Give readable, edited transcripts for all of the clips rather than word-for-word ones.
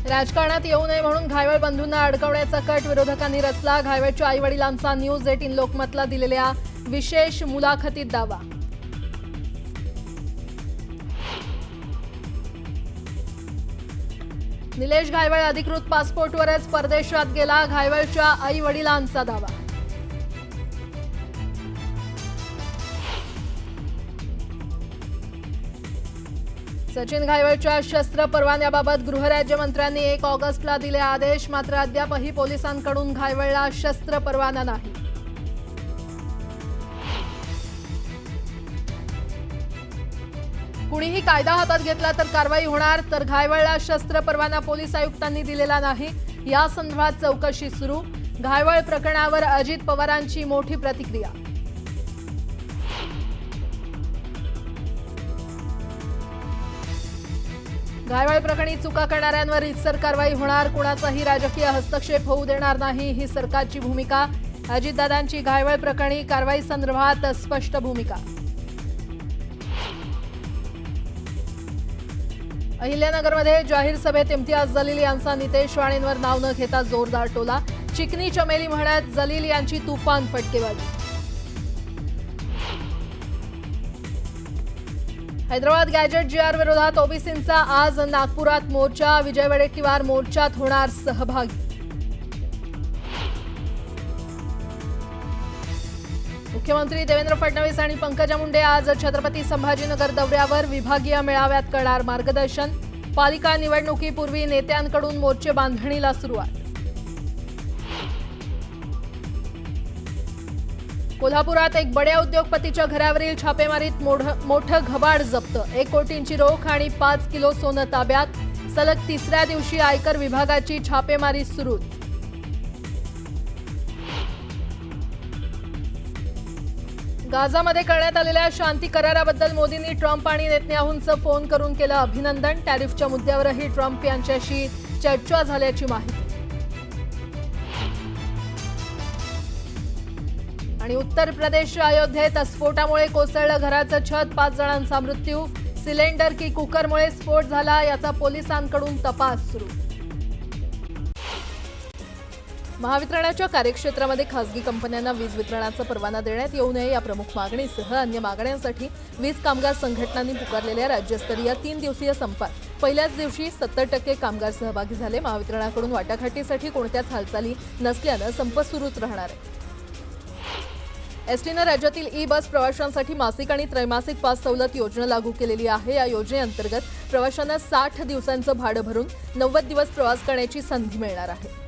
राजकारणात येऊ नये म्हणून घायवळ बंधूंना अडकवण्याचा कट विरोधकांनी रचला। घायवळच्या आईवडिलांचा न्यूज 18 लोकमतला दिलेल्या विशेष मुलाखतीत दावा। निलेश घायवळ अधिकृत पासपोर्टवरच परदेशात गेला, घायवळच्या आईवडिलांचा दावा। सचिन घायवळच्या शस्त्र परवान्याबाबत गृहराज्यमंत्र्यांनी 1 ऑगस्टला दिले आदेश, मात्र अद्यापही पोलिसांकडून घायवळला शस्त्र परवाना नाही। कुणीही कायदा हातात घेतला तर कारवाई होणार, तर घायवळला शस्त्र परवाना पोलीस आयुक्तांनी दिलेला नाही। या संदर्भात चौकशी सुरू। घायवळ प्रकरणावर अजित पवारांची मोठी प्रतिक्रिया। घायवळ प्रकरणी चुका करणाऱ्यांवर रीतसर कारवाई होणार, कुणाचाही राजकीय हस्तक्षेप होऊ देणार नाही, ही सरकारची भूमिका। अजितदादांची घायवळ प्रकरणी कारवाई संदर्भात स्पष्ट भूमिका। अहिल्यानगरमध्ये जाहीर सभेत इम्तियाज जलील यांचा नितेश राणेंवर नाव न घेता जोरदार टोला। चिकनी चमेली म्हणत जलील यांची तुफान फटकेबाजी। हैदराबाद गॅजेट जीआर विरोधात ओबीसींचा आज नागपुरात मोर्चा। विजय वडेट्टीवार मोर्चात होणार सहभागी। मुख्यमंत्री देवेंद्र फडणवीस आणि पंकजा मुंडे आज छत्रपती संभाजीनगर दौऱ्यावर। विभागीय मेळाव्यात करणार मार्गदर्शन। पालिका निवडणुकीपूर्वी नेत्यांकडून मोर्चे बांधणीला सुरुवात। कोल्हापुरात एक बड्या उद्योगपतीच्या घरावरील छापेमारीत मोठं घबाड जप्त। 1 कोटींची रोख आणि 5 किलो सोनं ताब्यात। सलग तिसऱ्या दिवशी आयकर विभागाची छापेमारी सुरूच। गाझामध्ये करण्यात आलेल्या शांती कराराबद्दल मोदींनी ट्रम्प आणि नेतन्याहूंचं फोन करून केलं अभिनंदन। टॅरिफच्या मुद्द्यावरही ट्रम्प यांच्याशी चर्चा झाल्याची माहिती। आणि उत्तर प्रदेश अयोध्येत स्फोटामुळे कोसळलं घराचं छत, 5 जणांचा मृत्यू। सिलेंडर की कुकरमुळे स्फोट झाला, याचा पोलिसांकडून तपास सुरू। महावितरणाच्या कार्यक्षेत्रामध्ये खासगी कंपन्यांना वीज वितरणाचा परवाना देण्यात येऊ नये या प्रमुख मागणीसह अन्य मागण्यांसाठी वीज कामगार संघटनांनी पुकारलेल्या राज्यस्तरीय 3 दिवसीय संपात पहिल्याच दिवशी 70% कामगार सहभागी झाले। महावितरणाकडून वाटाघाटीसाठी कोणत्याच हालचाली नसल्यानं संप सुरूच राहणार आहे। एसटीनं राज्यातील ई-बस प्रवाशांसाठी मासिक आणि त्रैमासिक पास सवलत योजना लागू केलेली आहे। या योजनेअंतर्गत प्रवाशांना 60 दिवसांचं भाडं भरून 90 दिवस प्रवास करण्याची संधी मिळणार आहे।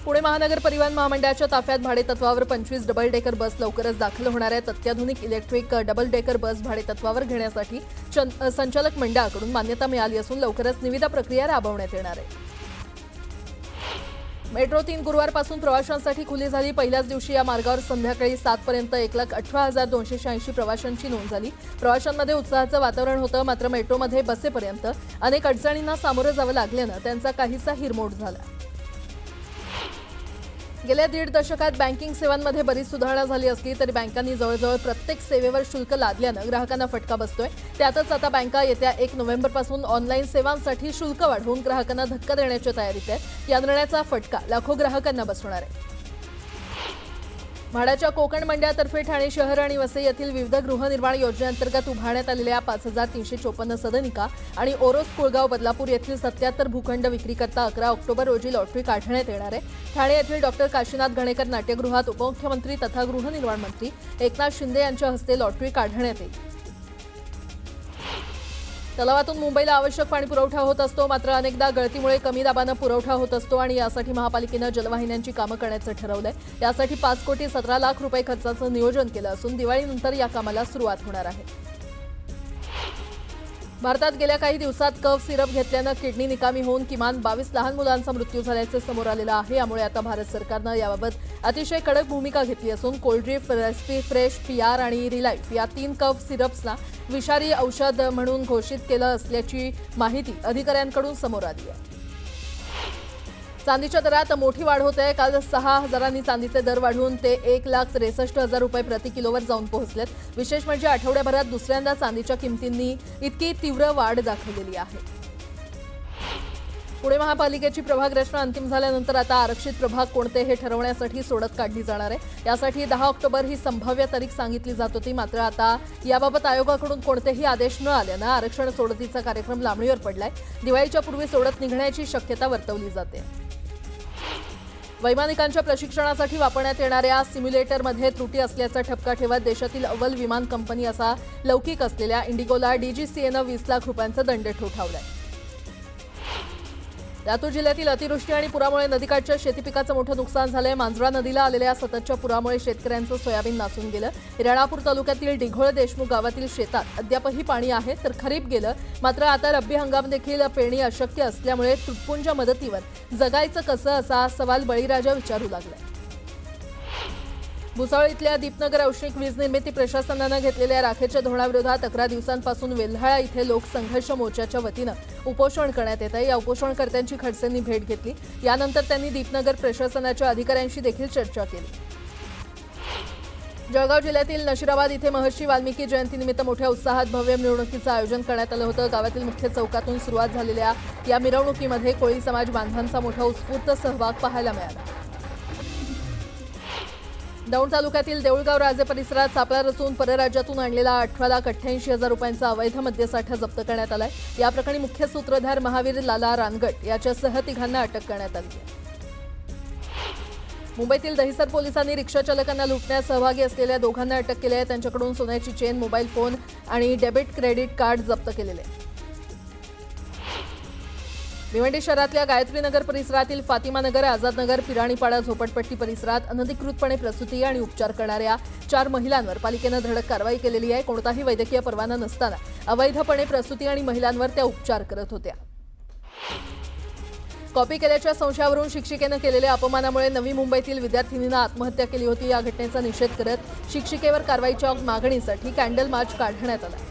पुणे महानगर परिवहन महामंडळाच्या ताफ्यात भाडेतत्वावर 25 डबल डेकर बस लवकरच दाखल होणार आहेत। अत्याधुनिक इलेक्ट्रिक डबल डेकर बस भाडेतत्वावर घेण्यासाठी संचालक मंडळाकडून मान्यता मिळाली असून लवकरच निविदा प्रक्रिया राबवण्यात येणार आहे। मेट्रो 3 गुरुवारपासून प्रवाशांसाठी खुली झाली। पहिल्याच दिवशी या मार्गावर संध्याकाळी 7 पर्यंत 1,18,286 प्रवाशांची नोंद झाली। प्रवाशांमध्ये उत्साहाचं वातावरण होतं, मात्र मेट्रोमध्ये बसेपर्यंत अनेक अडचणींना सामोरं जावं लागल्यानं त्यांचा काहीसा हिरमोड झाला। गेल्या 1.5 दशकात बँकिंग सेवांमध्ये बरीच सुधारणा झाली असली तरी बँकांनी जवळजवळ प्रत्येक सेवेवर शुल्क लादल्यानं ग्राहकांना फटका बसतोय। त्यातच आता बँका येत्या 1 नोव्हेंबरपासून ऑनलाईन सेवांसाठी शुल्क वाढवून ग्राहकांना धक्का देण्याच्या तयारीत आहेत। या निर्णयाचा फटका लाखो ग्राहकांना बसणार आहे। म्हाडाच्या कोकण मंडळातर्फे ठाणे शहर आणि वसई येथील विविध गृहनिर्माण योजनेअंतर्गत उभारण्यात आलेल्या 5,354 सदनिका आणि ओरोस कुळगाव बदलापूर येथील 77 भूखंड विक्रीकरता 11 ऑक्टोबर रोजी लॉटरी काढण्यात येणार आहे। ठाणे येथील डॉक्टर काशीनाथ घणेकर नाट्यगृहात उपमुख्यमंत्री तथा गृहनिर्माण मंत्री एकनाथ शिंदे यांच्या हस्ते लॉटरी काढण्यात येईल। तलावातून मुंबईला आवश्यक पाणी पुरवठा होत असतो, मात्र अनेकदा गळतीमुळे कमी दाबानं पुरवठा होत असतो आणि यासाठी महापालिकेनं जलवाहिन्यांची कामं करण्याचं ठरवलंय। यासाठी 5 कोटी 17 लाख रुपये खर्चाचं नियोजन केलं असून दिवाळीनंतर या कामाला सुरुवात होणार आहे। भारतात गेल्या काही दिवसात कफ सिरप घेतल्यानं किडनी निकामी होऊन किमान 22 लहान मुलांचा मृत्यू झाल्याचं समोर आलेलं आहे। यामुळे आता भारत सरकारनं याबाबत अतिशय कडक भूमिका घेतली असून कोल्ड्रिप, रेस्पी फ्रेश, पीआर आणि रिलाईफ या 3 कफ सिरप्सना विषारी औषध म्हणून घोषित केलं असल्याची माहिती अधिकाऱ्यांकडून समोर आली आहे। चांदीच्या दरात मोठी वाढ होत आहे। काल 6,000 चांदीचे दर वाढून ते 1,63,000 रुपये प्रति किलोवर जाऊन पोहोचलेत। विशेष म्हणजे आठवड्याभरात दुसऱ्यांदा चांदीच्या किमतींनी इतकी तीव्र वाढ दाखवलेली आहे। पुणे महापालिकेची प्रभाग रचना अंतिम झाल्यानंतर आता आरक्षित प्रभाग कोणते हे ठरवण्यासाठी सोडत काढली जाणार आहे। यासाठी 10 ऑक्टोबर ही संभाव्य तारीख सांगितली जात होती, मात्र आता याबाबत आयोगाकडून कोणतेही आदेश न आल्यानं आरक्षण सोडतीचा कार्यक्रम लांबणीवर पडलाय। दिवाळीच्या पूर्वी सोडत निघण्याची शक्यता वर्तवली जाते। वैमानिकांच्या प्रशिक्षणासाठी वापरण्यात येणाऱ्या सिम्युलेटरमध्ये त्रुटी असल्याचा ठपका ठेवत देशातील अव्वल विमान कंपनी असा लौकिक असलेल्या इंडिगोला डीजीसीएनं 20 लाख रुपयांचा दंड ठोठावलाय। लातूर जिल्ह्यातील अतिवृष्टी आणि पुरामुळे नदीकाठच्या शेती पिकाचं मोठं नुकसान झालंय। मांजरा नदीला आलेल्या सततच्या पुरामुळे शेतकऱ्यांचं सोयाबीन नासून गेलं। रेणापूर तालुक्यातील डिघोळ देशमुख गावातील शेतात अद्यापही पाणी आहे, तर खरीप गेलं। मात्र आता रब्बी हंगाम देखील पेरणी अशक्य असल्यामुळे तुटपुंच्या मदतीवर जगायचं कसं असा सवाल बळीराजा विचारू लागलाय। भुसावळ इथल्या दीपनगर औष्णिक वीज निर्मिती प्रशासनानं घेतलेल्या राखेच्या धोरणाविरोधात 11 दिवसांपासून वेल्हाळा इथे लोकसंघर्ष मोर्चाच्या वतीनं उपोषण करण्यात येत आहे। या उपोषणकर्त्यांची खडसेंनी भेट घेतली। यानंतर त्यांनी दीपनगर प्रशासनाच्या अधिकाऱ्यांशी देखील चर्चा केली। जळगाव जिल्ह्यातील नशिराबाद इथे महर्षी वाल्मिकी जयंतीनिमित्त मोठ्या उत्साहात भव्य मिरवणुकीचं आयोजन करण्यात आलं होतं। गावातील मुख्य चौकातून सुरुवात झालेल्या या मिरवणुकीमध्ये कोळी समाज बांधवांचा मोठा उत्स्फूर्त सहभाग पाहायला मिळाला। दौंड तालुक्यातील देऊळगाव राजे परिसरात सापळा रचून परराज्यातून आणलेला 18,88,000 रुपयांचा अवैध मद्यसाठा जप्त करण्यात आलाय। या प्रकरणी मुख्य सूत्रधार महावीर लाला रानगट याच्यासह 3 अटक करण्यात आली आहे। मुंबईतील दहिसर पोलिसांनी रिक्षा चालकांना लुटण्यात सहभागी असलेल्या 2 अटक केली आहे। त्यांच्याकडून सोन्याची चेन, मोबाईल फोन आणि डेबिट क्रेडिट कार्ड जप्त केलेले आहे। भिवंडी शहरातल्या गायत्रीनगर परिसरातील फातिमानगर, आझादनगर, पिराणीपाडा झोपडपट्टी परिसरात अनधिकृतपणे प्रसूती आणि उपचार करणाऱ्या 4 महिलांवर पालिकेनं धडक कारवाई केलेली आहे। कोणताही वैद्यकीय परवाना नसताना अवैधपणे प्रसूती आणि महिलांवर त्या उपचार करत होत्या। कॉपी केल्याच्या संशयावरून शिक्षिकेनं केलेल्या अपमानामुळे नवी मुंबईतील विद्यार्थिनीनं आत्महत्या केली होती। या घटनेचा निषेध करत शिक्षिकेवर कारवाईच्या मागणीसाठी कॅन्डल मार्च काढण्यात आला।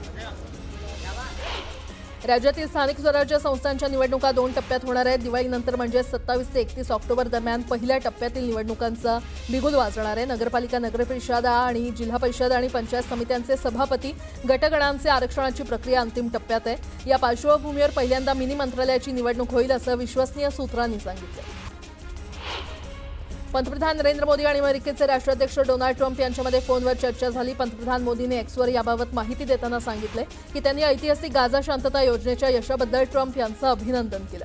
राज्यातील स्थानिक स्वराज्य संस्थांच्या निवडणुका 2 टप्प्यात होणार आहेत। दिवाळीनंतर म्हणजे 27 ते 31 ऑक्टोबर दरम्यान पहिल्या टप्प्यातील निवडणुकांचा बिगुल वाजणार आहे। नगरपालिका, नगरपरिषद आणि जिल्हा परिषद आणि पंचायत समित्यांचे सभापती, गटगणांचे आरक्षणाची प्रक्रिया अंतिम टप्प्यात आहे। या पार्श्वभूमीवर पहिल्यांदा मिनी मंत्रालयाची निवडणूक होईल असं विश्वसनीय सूत्रांनी सांगितलं। पंतप्रधान नरेंद्र मोदी आणि अमेरिकेचे राष्ट्राध्यक्ष डोनाल्ड ट्रम्प यांच्यामध्ये फोनवर चर्चा झाली। पंतप्रधान मोदींनी एक्सवर याबाबत माहिती देताना सांगितले की त्यांनी ऐतिहासिक गाझा शांतता योजनेच्या यशाबद्दल ट्रम्प यांचं अभिनंदन केलं।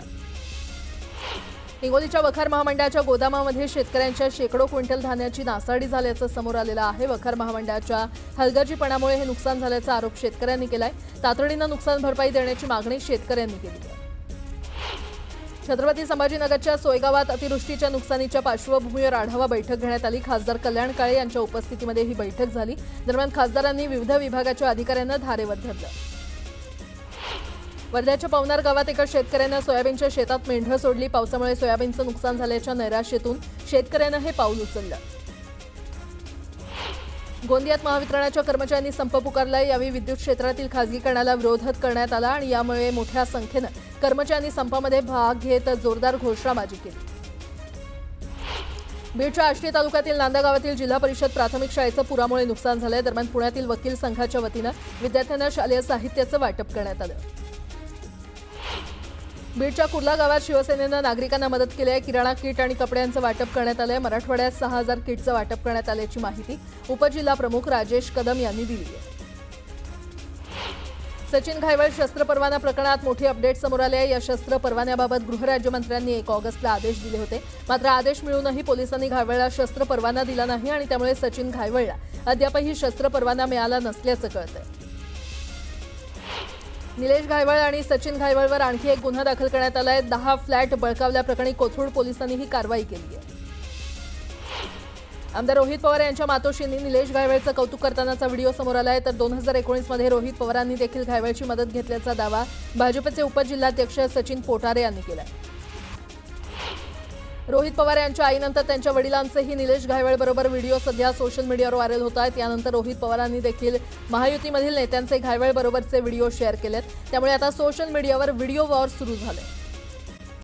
हिंगोलीच्या वखार महामंडळाच्या गोदामामध्ये शेतकऱ्यांच्या शेकडो क्विंटल धान्याची नासाडी झाल्याचं समोर आलेलं आहे। वखार महामंडळाच्या हलगर्जीपणामुळे हे नुकसान झाल्याचा आरोप शेतकऱ्यांनी केलाय। तातडीनं नुकसान भरपाई देण्याची मागणी शेतकऱ्यांनी केली आहे। छत्रपती संभाजीनगरच्या सोयगावात अतिवृष्टीच्या नुकसानीच्या पार्श्वभूमीवर आढावा बैठक घेण्यात आली। खासदार कल्याण काळे यांच्या उपस्थितीमध्ये ही बैठक झाली। दरम्यान खासदारांनी विविध विभागाच्या अधिकाऱ्यांना धारेवर धरलं। वर्ध्याच्या पवनार गावात एका शेतकऱ्यानं सोयाबीनच्या शेतात मेंढरं सोडली। पावसामुळे सोयाबीनचं नुकसान झाल्याच्या नैराश्यातून शेतकऱ्यानं हे पाऊल उचललं। गोंदियात महावितरणाच्या कर्मचाऱ्यांनी संप पुकारलाय। यावेळी विद्युत क्षेत्रातील खासगीकरणाला विरोध करण्यात आला आणि यामुळे मोठ्या संख्येनं कर्मचाऱ्यांनी संपामध्ये भाग घेत जोरदार घोषणाबाजी केली। बीडच्या आष्टी तालुक्यातील नांदा गावातील जिल्हा परिषद प्राथमिक शाळेचं पुरामुळे नुकसान झालंय। दरम्यान पुण्यातील वकील संघाच्या वतीनं विद्यार्थ्यांना शालेय साहित्याचं वाटप करण्यात आलं। बीडच्या कुर्ला गावात शिवसेनेनं नागरिकांना मदत केली आहे। किराणा किट आणि कपड्यांचं वाटप करण्यात आलंय। मराठवाड्यात 6,000 किटचं वाटप करण्यात आल्याची माहिती उपजिल्हा प्रमुख राजेश कदम यांनी दिली आहे। सचिन घायवळ शस्त्र परवाना प्रकरणात मोठी अपडेट समोर आली आहे। या शस्त्र परवान्याबाबत गृहराज्यमंत्र्यांनी 1 ऑगस्टला आदेश दिले होते, मात्र आदेश मिळूनही पोलिसांनी घायवळला शस्त्र परवाना दिला नाही आणि त्यामुळे सचिन घायवळला अद्यापही शस्त्र परवाना मिळाला नसल्याचं कळतंय। निलेश घायवळ आणि सचिन घायवळवर आणखी एक गुन्हा दाखल करण्यात आलाय। 10 फ्लॅट बळकावल्याप्रकरणी कोथरूड पोलिसांनी ही कारवाई केली आहे। आमदार रोहित पवार यांच्या मातोश्रींनी निलेश घायवळचं कौतुक करतानाचा व्हिडिओ समोर आलाय। तर 2019 मध्ये रोहित पवारांनी देखील घायवळची मदत घेतल्याचा दावा भाजपचे उपजिल्हाध्यक्ष सचिन पोटारे यांनी केलाय। रोहित पवार यांच्या आईनंतर त्यांच्या वडिलांचेही निलेश घायवळबरोबर व्हिडिओ सध्या सोशल मीडियावर व्हायरल होत आहेत। यानंतर रोहित पवारांनी देखील महायुतीमधील नेत्यांचे घायवळबरोबरचे व्हिडिओ शेअर केलेत। त्यामुळे आता सोशल मीडियावर व्हिडिओ वॉर सुरू झाले।